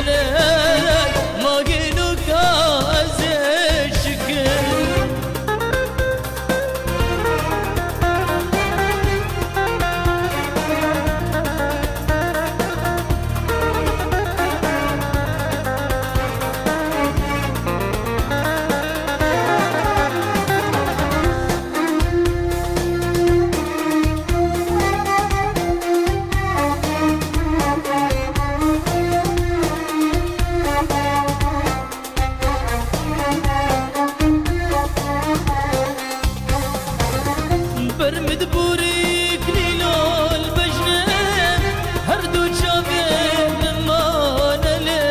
ولك ما جينك ازشك برمد بوريك ليلول بجنة هردو جابين ما نلي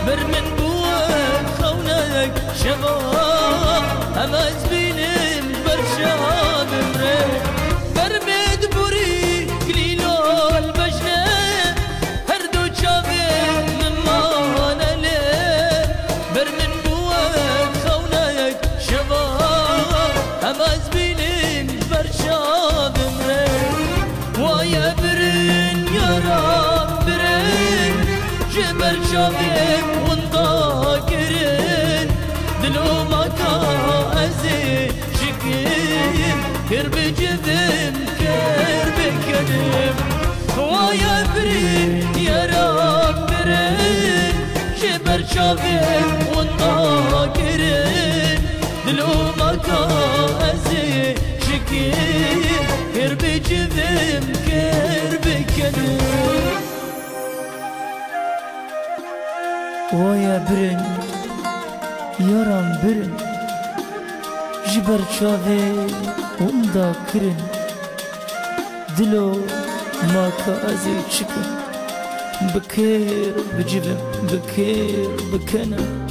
برمن بوك خونك شباب أما زبينم برشام مريك برمد بوريك ليلول بجنة هردو جابين ما نلي برمن بوك خونك شباب أما زبينم برشاد مرين ويا برين يا رب برين جبر شابك وانطاقرين دلو مكا ازي شكيم كرب جذم كرب كريم ويا برين يا رب برين جبر شابك وانطاقرين دلو مكا ازي كرب جذم كرب كنم ويا برن يارم برن جبر شاوي وندا كرن دلو ما كازي چكن بكير بجذم بكير بكنم